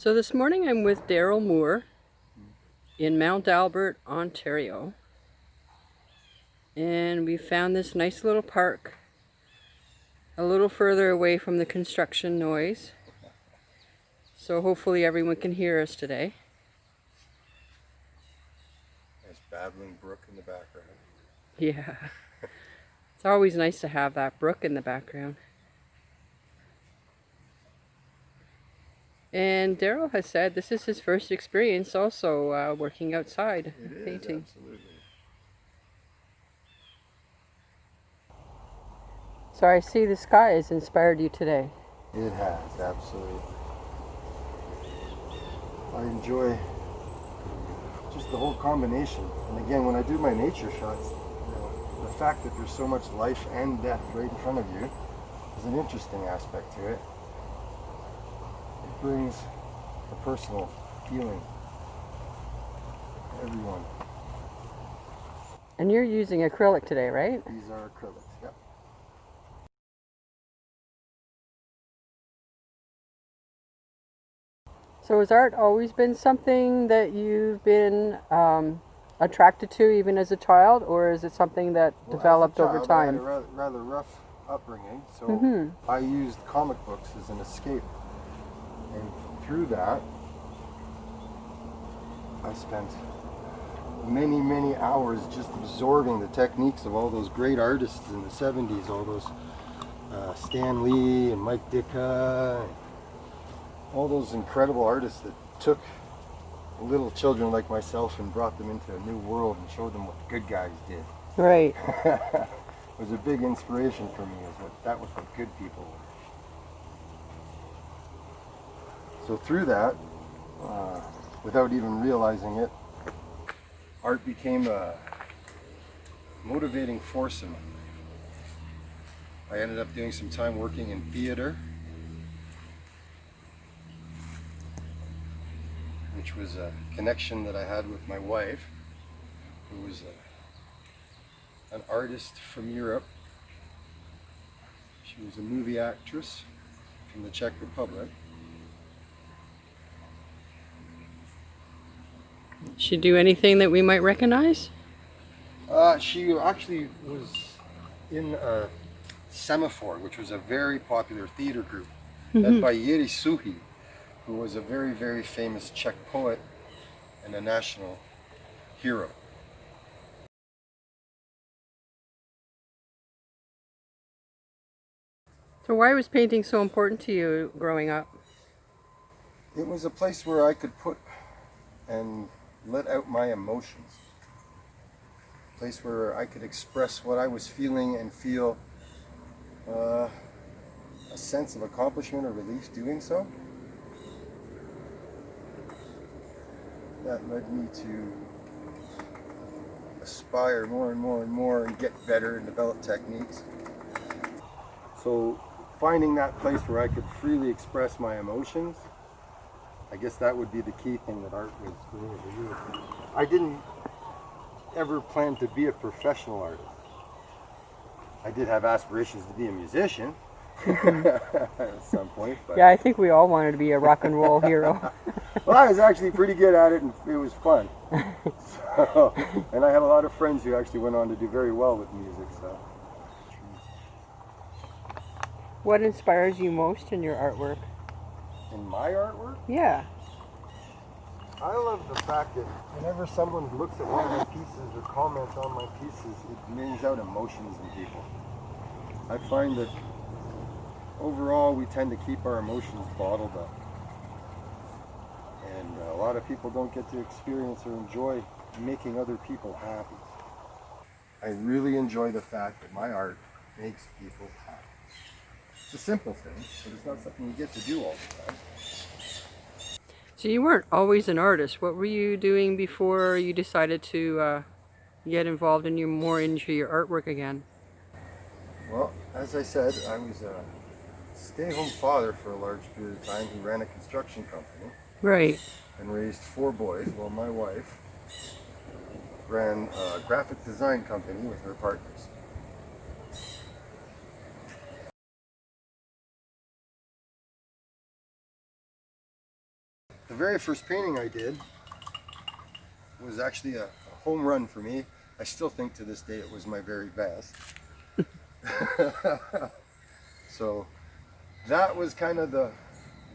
So this morning I'm with Daryl Moore in Mount Albert, Ontario. And we found this nice little park a little further away from the construction noise. So hopefully everyone can hear us today. Nice babbling brook in the background. Yeah. It's always nice to have that brook in the background. And Daryl has said this is his first experience also working outside painting. Absolutely. So I see the sky has inspired you today. It has, absolutely. I enjoy just the whole combination. And again, when I do my nature shots, the fact that there's so much life and death right in front of you is an interesting aspect to it. It brings a personal feeling to everyone. And you're using acrylic today, right? These are acrylics, yep. So has art always been something that you've been attracted to even as a child, or is it something that developed over time? I had a rather rough upbringing, so I used comic books as an escape. And through that, I spent many, many hours just absorbing the techniques of all those great artists in the 70s, all those Stan Lee and Mike Ditka, all those incredible artists that took little children like myself and brought them into a new world and showed them what the good guys did. Right. It was a big inspiration for me, that was what good people were. So through that, without even realizing it, art became a motivating force in my life. I ended up doing some time working in theater, which was a connection that I had with my wife, who was an artist from Europe. She was a movie actress from the Czech Republic. She do anything that we might recognize? She actually was in Semaphore, which was a very popular theater group led by Jiří Suchý, who was a very, very famous Czech poet and a national hero. So why was painting so important to you growing up? It was a place where I could put and let out my emotions. A place where I could express what I was feeling and feel a sense of accomplishment or relief doing so. That led me to aspire more and more and more and get better and develop techniques. So finding that place where I could freely express my emotions, I guess that would be the key thing that art was going to do. I didn't ever plan to be a professional artist. I did have aspirations to be a musician at some point. But Yeah, I think we all wanted to be a rock and roll hero. well, I was actually pretty good at it and it was fun. So, and I had a lot of friends who actually went on to do very well with music. So. What inspires you most in your artwork? In my artwork? Yeah. I love the fact that whenever someone looks at one of my pieces or comments on my pieces, it brings out emotions in people. I find that overall we tend to keep our emotions bottled up. And a lot of people don't get to experience or enjoy making other people happy. I really enjoy the fact that my art makes people happy. It's a simple thing, but it's not something you get to do all the time. So you weren't always an artist. What were you doing before you decided to get involved in more into your artwork again? Well, as I said, I was a stay-at-home father for a large period of time who ran a construction company. Right. And raised 4 boys, while my wife ran a graphic design company with her partners. The very first painting I did was actually a home run for me. I still think to this day it was my very best. So that was kind of the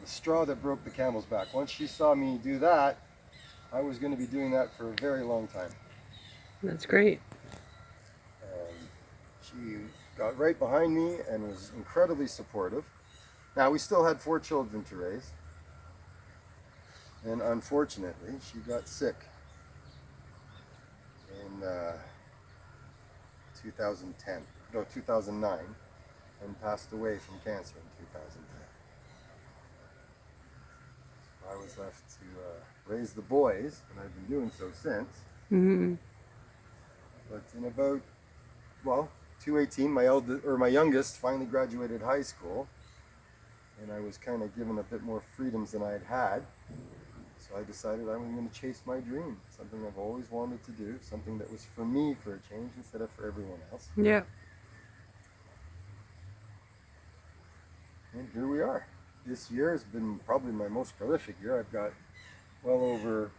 straw that broke the camel's back. Once she saw me do that, I was going to be doing that for a very long time. That's great. And she got right behind me and was incredibly supportive. Now, we still had 4 children to raise. And unfortunately, she got sick in 2009, and passed away from cancer in 2010. I was left to raise the boys, and I've been doing so since. Mm-hmm. But in about, 2018, my youngest finally graduated high school, and I was kind of given a bit more freedoms than I had had. So I decided I was going to chase my dream, something I've always wanted to do, something that was for me for a change instead of for everyone else. Yeah. And here we are. This year has been probably my most prolific year. I've got well over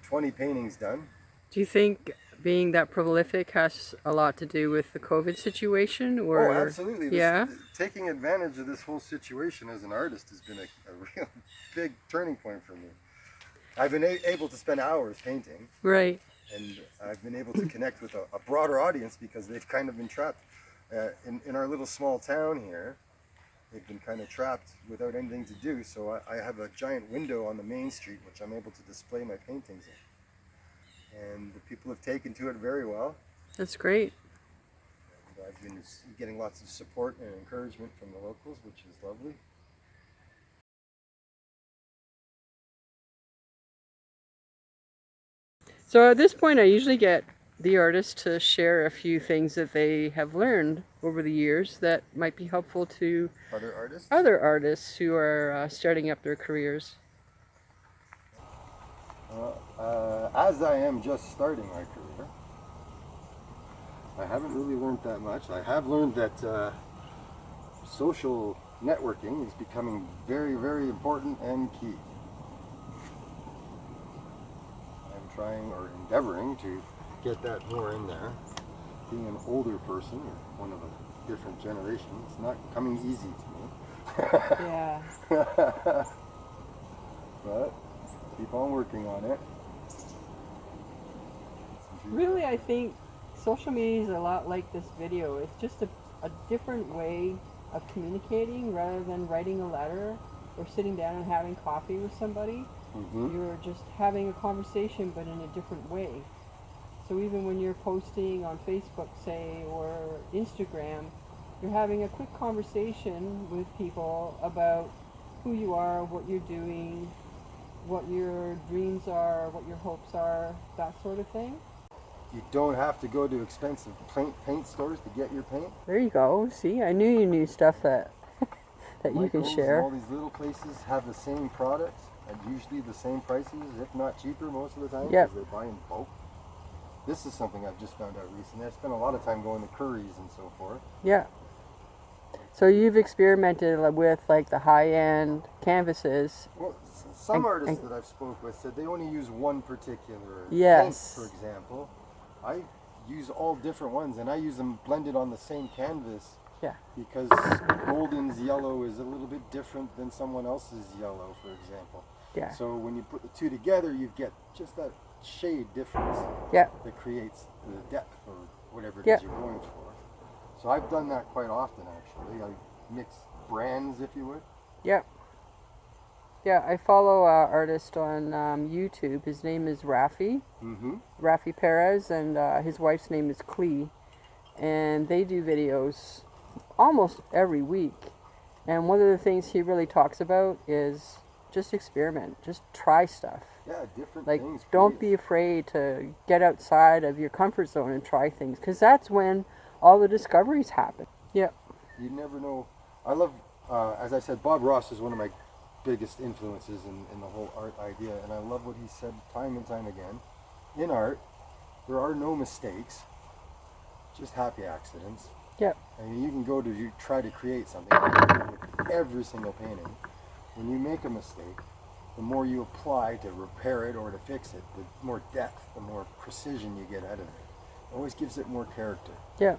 20 paintings done. Do you think being that prolific has a lot to do with the COVID situation, or? Oh, absolutely. Yeah. Taking advantage of this whole situation as an artist has been a real big turning point for me. I've been able to spend hours painting. Right. And I've been able to connect with a broader audience because they've kind of been trapped in our little small town here. They've been kind of trapped without anything to do. So I have a giant window on the main street which I'm able to display my paintings in. And the people have taken to it very well. That's great. And I've been getting lots of support and encouragement from the locals, which is lovely. So at this point, I usually get the artist to share a few things that they have learned over the years that might be helpful to other artists who are starting up their careers. As I am just starting my career, I haven't really learned that much. I have learned that social networking is becoming very, very important and key. I'm trying or endeavoring to get that more in there. Being an older person, or one of a different generation, it's not coming easy to me. Yeah. But keep on working on it. Really, I think social media is a lot like this video. It's just a different way of communicating rather than writing a letter or sitting down and having coffee with somebody. Mm-hmm. You're just having a conversation, but in a different way. So even when you're posting on Facebook, say, or Instagram, you're having a quick conversation with people about who you are, what you're doing, what your dreams are, what your hopes are, that sort of thing. You don't have to go to expensive paint stores to get your paint. There you go. See, I knew you knew stuff that you can share. All these little places have the same products at usually the same prices, if not cheaper most of the time, because they buy in bulk. This is something I've just found out recently. I spent a lot of time going to Curry's and so forth. Yeah. So you've experimented with like the high-end canvases. Well, some artists that I've spoke with said they only use one particular paint, for example. I use all different ones, and I use them blended on the same canvas. Yeah. Because Golden's yellow is a little bit different than someone else's yellow, for example. Yeah. So when you put the two together, you get just that shade difference. Yeah. That creates the depth or whatever it is you're going for. So I've done that quite often, actually. I mix brands, if you would. Yeah. Yeah, I follow an artist on YouTube. His name is Rafi. Mm-hmm. Rafi Perez, and his wife's name is Clee. And they do videos almost every week. And one of the things he really talks about is just experiment. Just try stuff. Yeah, different like, things. Don't be afraid to get outside of your comfort zone and try things. Because that's when all the discoveries happen. Yeah. You never know. I love, as I said, Bob Ross is one of my biggest influences in the whole art idea, and I love what he said time and time again. In art, there are no mistakes, just happy accidents. Yeah. I mean, you can go to try to create something with every single painting. When you make a mistake, the more you apply to repair it or to fix it, the more depth, the more precision you get out of it. It always gives it more character. Yeah.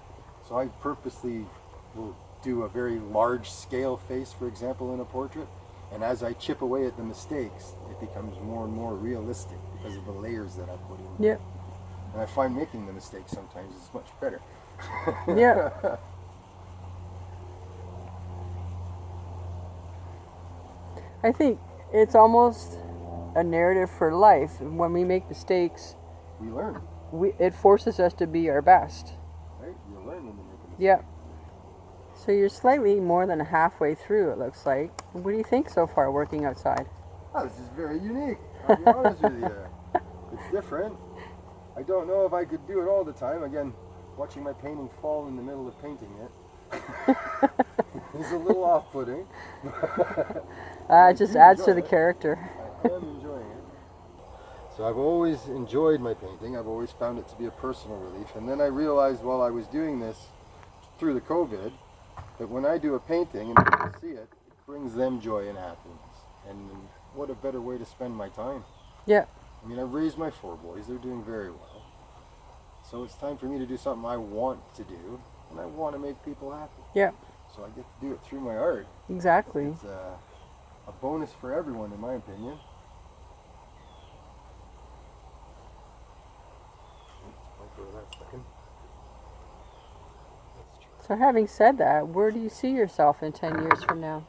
So I purposely will do a very large scale face, for example, in a portrait. And as I chip away at the mistakes, it becomes more and more realistic because of the layers that I put in. Yeah. And I find making the mistakes sometimes is much better. Yeah. I think it's almost a narrative for life. When we make mistakes, We learn, it forces us to be our best. right? You learn when you make a mistake. Yeah. So you're slightly more than halfway through, it looks like. What do you think so far working outside? Oh, this is very unique. I'll be honest with you. It's different. I don't know if I could do it all the time. Again, watching my painting fall in the middle of painting it is a little off-putting. It just adds to the character. I am enjoying it. So I've always enjoyed my painting. I've always found it to be a personal relief. And then I realized while I was doing this through the COVID that when I do a painting and people see it, it brings them joy and happiness. And what a better way to spend my time. Yeah. I mean, I've raised my 4 boys. They're doing very well. So it's time for me to do something I want to do, and I want to make people happy. Yeah. So I get to do it through my art. Exactly. It's a bonus for everyone, in my opinion. So having said that, where do you see yourself in 10 years from now?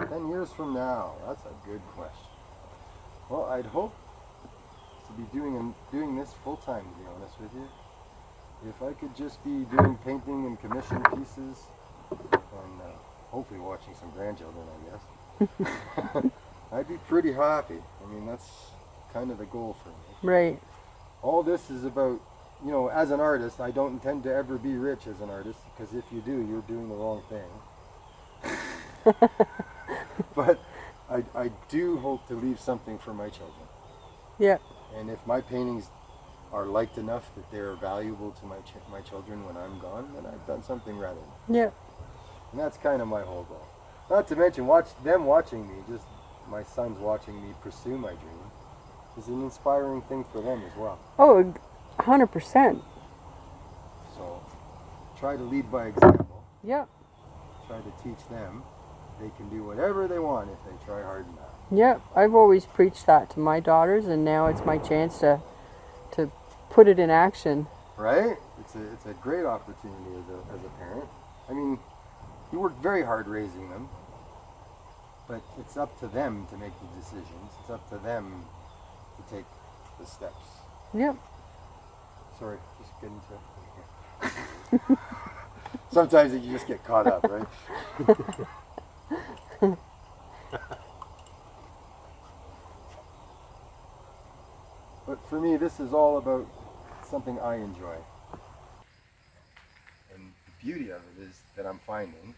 10 years from now, that's a good question. Well, I'd hope to be doing this full time, to be honest with you. If I could just be doing painting and commission pieces, and hopefully watching some grandchildren, I guess, I'd be pretty happy. I mean, that's kind of the goal for me. Right. All this is about, you know, as an artist, I don't intend to ever be rich as an artist, because if you do, you're doing the wrong thing. But I do hope to leave something for my children. Yeah. And if my paintings are liked enough that they're valuable to my children when I'm gone, then I've done something rather nice. Yeah. And that's kind of my whole goal. Not to mention watching me, just my sons watching me pursue my dream, is an inspiring thing for them as well. Oh, 100%. So try to lead by example. Yeah. Try to teach them they can do whatever they want if they try hard enough. Yeah. I've always preached that to my daughters, and now it's my chance to put it in action. Right? It's a great opportunity as a parent. I mean, you work very hard raising them, but it's up to them to make the decisions. It's up to them to take the steps. Yep. Sorry, just getting to sometimes you just get caught up, right? But for me, this is all about something I enjoy. And the beauty of it is that I'm finding,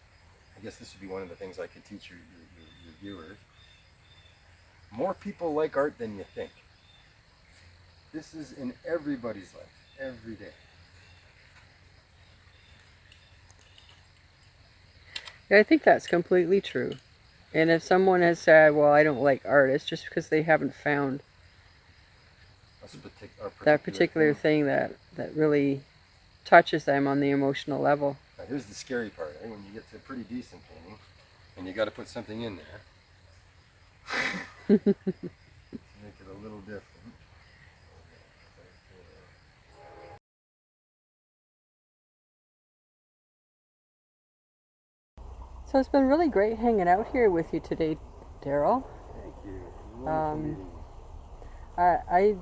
I guess this would be one of the things I could teach your viewers, more people like art than you think. This is in everybody's life, every day. Yeah, I think that's completely true. And if someone has said, well, I don't like art, it's just because they haven't found that particular thing that really touches them on the emotional level. Now here's the scary part, eh? When you get to a pretty decent painting, and you got to put something in there to make it a little different. So it's been really great hanging out here with you today, Daryl. Thank you. Wonderful meeting. I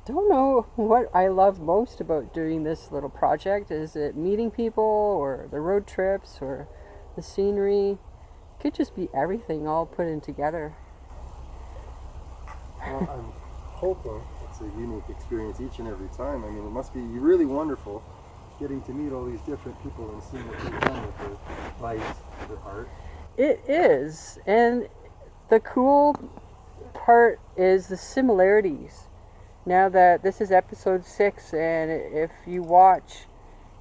don't know what I love most about doing this little project. Is it meeting people, or the road trips, or the scenery? It could just be everything all put in together. Well, I'm hoping it's a unique experience each and every time. I mean, it must be really wonderful getting to meet all these different people and seeing what they've done with their lives, their art. It is, and the cool part is the similarities. Now that this is episode 6, and if you watch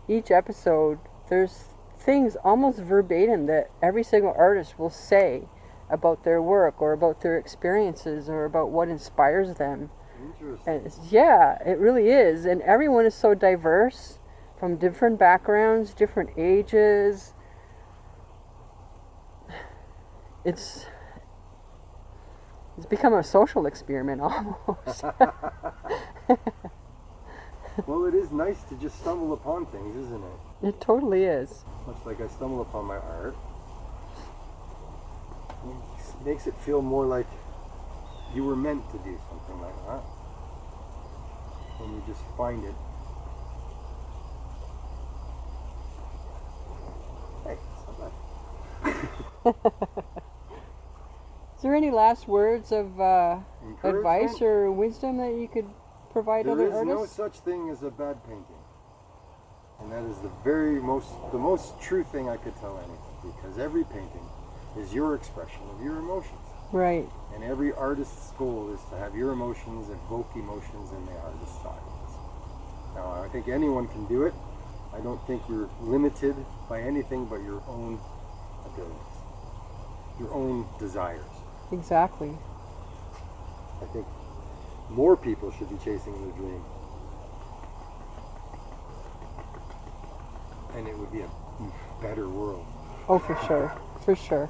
each episode, there's things almost verbatim that every single artist will say about their work or about their experiences or about what inspires them. Interesting. And yeah, it really is. And everyone is so diverse from different backgrounds, different ages. It's become a social experiment almost. Well, it is nice to just stumble upon things, isn't it? It totally is. Much like I stumble upon my art. It makes it feel more like you were meant to do something like that. When you just find it. Hey, it's not bad. Is there any last words of advice Encouragement? or wisdom that you could provide There other is no artists? such thing as a bad painting. And that is the most true thing I could tell anyone, because every painting is your expression of your emotions. Right. And every artist's goal is to have your emotions evoke emotions in the artist's eyes. Now, I think anyone can do it. I don't think you're limited by anything but your own abilities, your own desires. Exactly. I think more people should be chasing their dream. And it would be a better world. Oh, for sure. For sure.